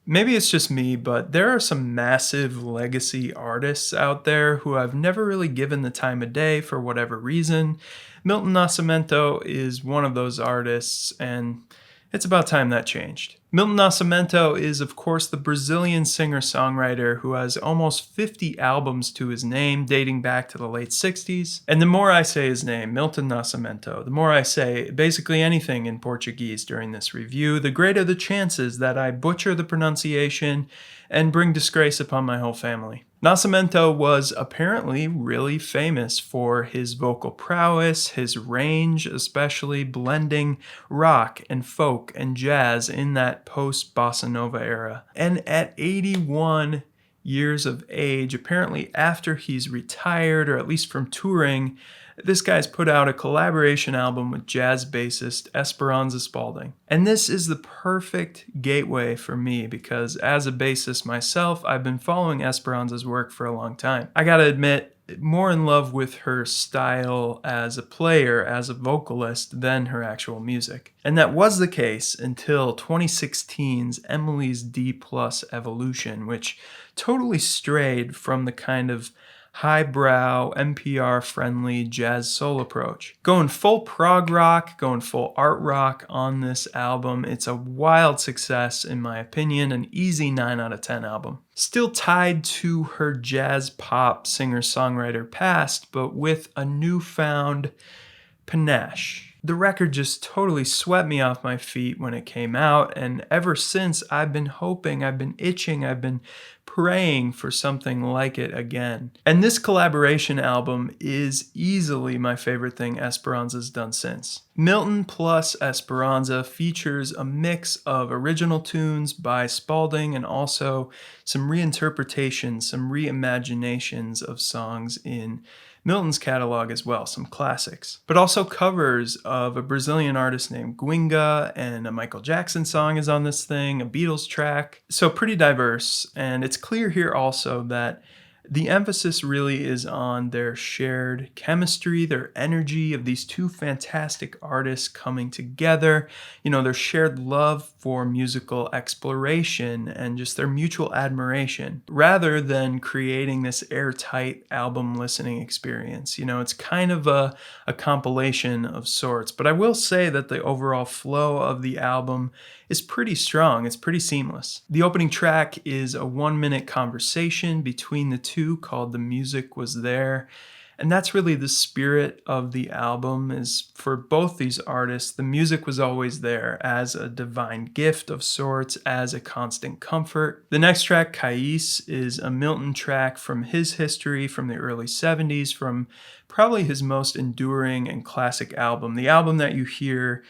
Maybe it's just me, but there are some massive legacy artists out there who I've never really given the time of day for whatever reason. Milton Nascimento is one of those artists, and it's about time that changed. Milton Nascimento is, of course, the Brazilian singer-songwriter who has almost 50 albums to his name, dating back to the late 60s. And the more I say his name, Milton Nascimento, the more I say basically anything in Portuguese during this review, the greater the chances that I butcher the pronunciation and bring disgrace upon my whole family. Nascimento was apparently really famous for his vocal prowess, his range, especially blending rock and folk and jazz in that post-bossa nova era. And at 81 years of age, apparently after he's retired, or at least from touring, this guy's put out a collaboration album with jazz bassist Esperanza Spalding. And this is the perfect gateway for me because as a bassist myself, I've been following Esperanza's work for a long time. I gotta admit, more in love with her style as a player, as a vocalist, than her actual music. And that was the case until 2016's Emily's d+evolution, which totally strayed from the kind of highbrow, NPR-friendly jazz soul approach. Going full prog rock, going full art rock on this album. It's a wild success in my opinion, an easy 9 out of 10 album. Still tied to her jazz pop singer-songwriter past, but with a newfound panache. The record just totally swept me off my feet when it came out, and ever since I've been hoping, I've been itching, I've been praying for something like it again. And this collaboration album is easily my favorite thing Esperanza's done since. Milton plus Esperanza features a mix of original tunes by Spalding and also some reinterpretations, some reimaginations of songs in Milton's catalog as well, some classics, but also covers of a Brazilian artist named Gwinga, and a Michael Jackson song is on this thing, a Beatles track. So pretty diverse, and it's clear here also that the emphasis really is on their shared chemistry, their energy of these two fantastic artists coming together, you know, their shared love for musical exploration and just their mutual admiration, rather than creating this airtight album listening experience. You know, it's kind of a compilation of sorts, but I will say that the overall flow of the album is pretty strong. It's pretty seamless. The opening track is a 1-minute conversation between the two called "The Music Was There." And that's really the spirit of the album, is for both these artists, the music was always there as a divine gift of sorts, as a constant comfort. The next track, Cais, is a Milton track from his history from the early 70s, from probably his most enduring and classic album, the album that you hear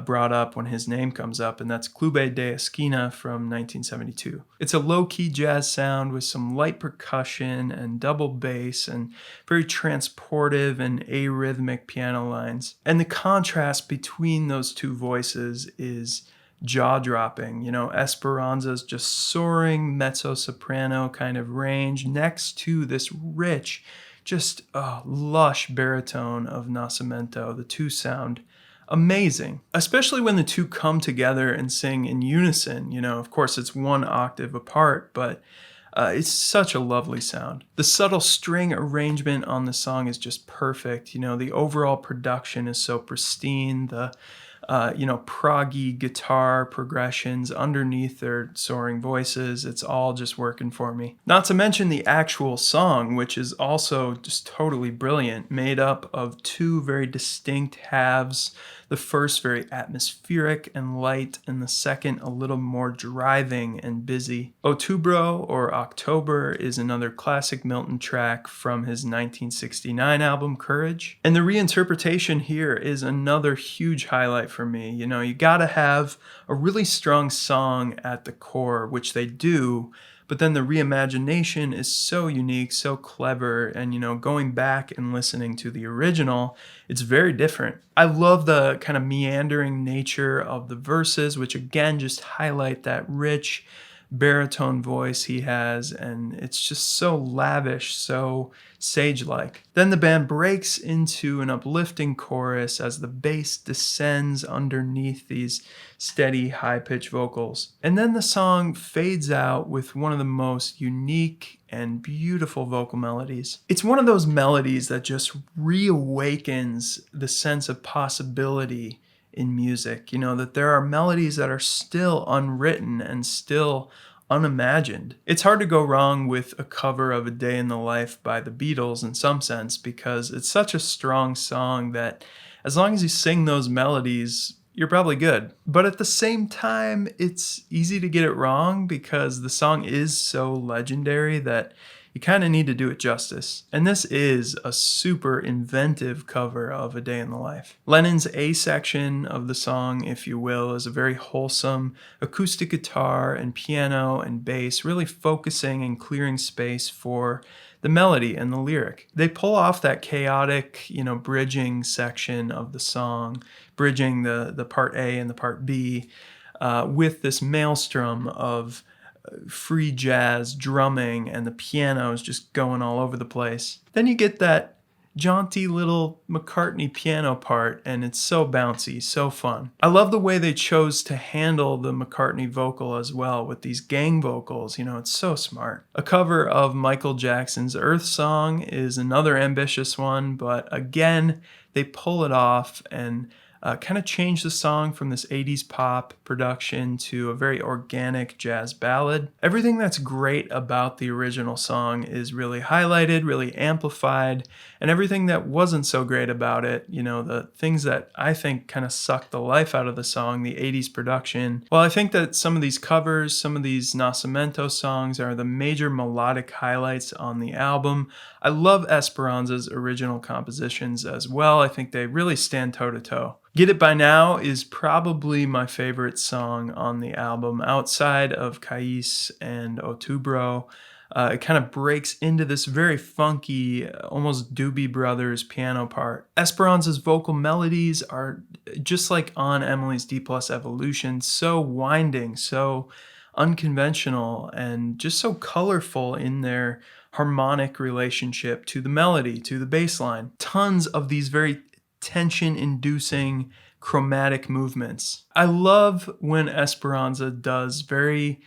brought up when his name comes up, and that's Clube de Esquina from 1972. It's a low-key jazz sound with some light percussion and double bass and very transportive and arrhythmic piano lines. And the contrast between those two voices is jaw-dropping. You know, Esperanza's just soaring mezzo-soprano kind of range next to this rich, just lush baritone of Nascimento. The two sound amazing, especially when the two come together and sing in unison. You know, of course, it's 1 octave apart, but it's such a lovely sound. The subtle string arrangement on the song is just perfect. You know, the overall production is so pristine. The proggy guitar progressions underneath their soaring voices. It's all just working for me. Not to mention the actual song, which is also just totally brilliant, made up of 2 very distinct halves. The first very atmospheric and light, and the second a little more driving and busy. Outubro, or October, is another classic Milton track from his 1969 album Courage. And the reinterpretation here is another huge highlight for me. You know, you gotta have a really strong song at the core, which they do, but then the reimagination is so unique, so clever, and, you know, going back and listening to the original, it's very different. I love the kind of meandering nature of the verses, which again just highlight that rich baritone voice he has, and it's just so lavish, so sage-like. Then the band breaks into an uplifting chorus as the bass descends underneath these steady, high-pitched vocals. And then the song fades out with one of the most unique and beautiful vocal melodies. It's one of those melodies that just reawakens the sense of possibility in music, you know, that there are melodies that are still unwritten and still unimagined. It's hard to go wrong with a cover of A Day in the Life by the Beatles in some sense, because it's such a strong song that as long as you sing those melodies, you're probably good. But at the same time, it's easy to get it wrong because the song is so legendary that you kind of need to do it justice. And this is a super inventive cover of A Day in the Life. Lennon's A section of the song, if you will, is a very wholesome acoustic guitar and piano and bass, really focusing and clearing space for the melody and the lyric. They pull off that chaotic, bridging section of the song, bridging the part A and the part B, with this maelstrom of free jazz drumming and the piano is just going all over the place. Then you get that jaunty little McCartney piano part, and it's so bouncy, so fun. I love the way they chose to handle the McCartney vocal as well with these gang vocals. It's so smart. A cover of Michael Jackson's Earth Song is another ambitious one, but again, they pull it off and kind of change the song from this 80s pop production to a very organic jazz ballad. Everything that's great about the original song is really highlighted, really amplified, and everything that wasn't so great about it, the things that I think kind of sucked the life out of the song, the 80s production. Well, I think that some of these covers, some of these Nascimento songs are the major melodic highlights on the album. I love Esperanza's original compositions as well. I think they really stand toe-to-toe. Get It By Now is probably my favorite song on the album outside of Cais and Outubro. It kind of breaks into this very funky, almost Doobie Brothers piano part. Esperanza's vocal melodies are just like on Emily's d+evolution, so winding, so unconventional, and just so colorful in their harmonic relationship to the melody, to the bass line. Tons of these very tension-inducing chromatic movements. I love when Esperanza does very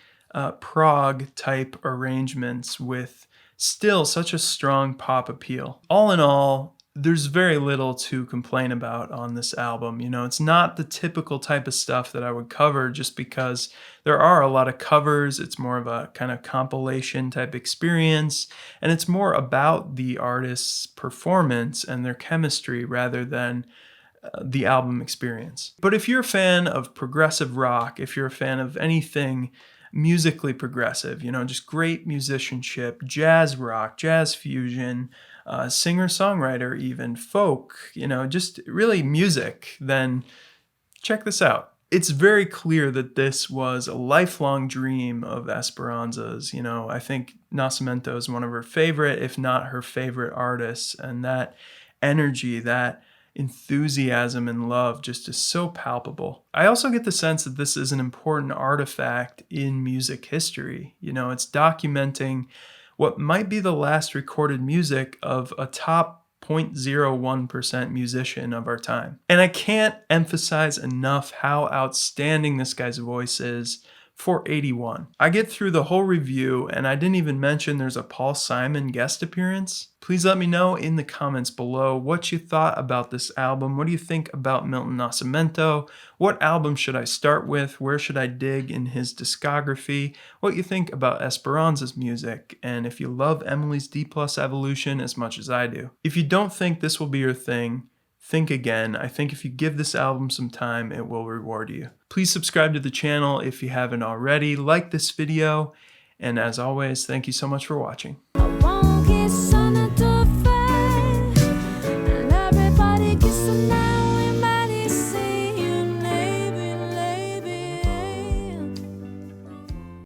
prog-type arrangements with still such a strong pop appeal. All in all, there's very little to complain about on this album. It's not the typical type of stuff that I would cover just because there are a lot of covers. It's more of a kind of compilation type experience, and it's more about the artist's performance and their chemistry rather than the album experience. But if you're a fan of progressive rock, if you're a fan of anything musically progressive, just great musicianship, jazz rock, jazz fusion, singer-songwriter even, folk, just really music, then check this out. It's very clear that this was a lifelong dream of Esperanza's. I think Nascimento is one of her favorite, if not her favorite artists, and that energy, that enthusiasm and love just is so palpable. I also get the sense that this is an important artifact in music history. It's documenting what might be the last recorded music of a top 0.01% musician of our time. And I can't emphasize enough how outstanding this guy's voice is for 81. I get through the whole review and I didn't even mention there's a Paul Simon guest appearance. Please let me know in the comments below what you thought about this album. What do you think about Milton Nascimento? What album should I start with? Where should I dig in his discography? What you think about Esperanza's music? And if you love Emily's d+evolution as much as I do. If you don't think this will be your thing, think again. I think if you give this album some time, it will reward you. Please subscribe to the channel if you haven't already. Like this video. And as always, thank you so much for watching.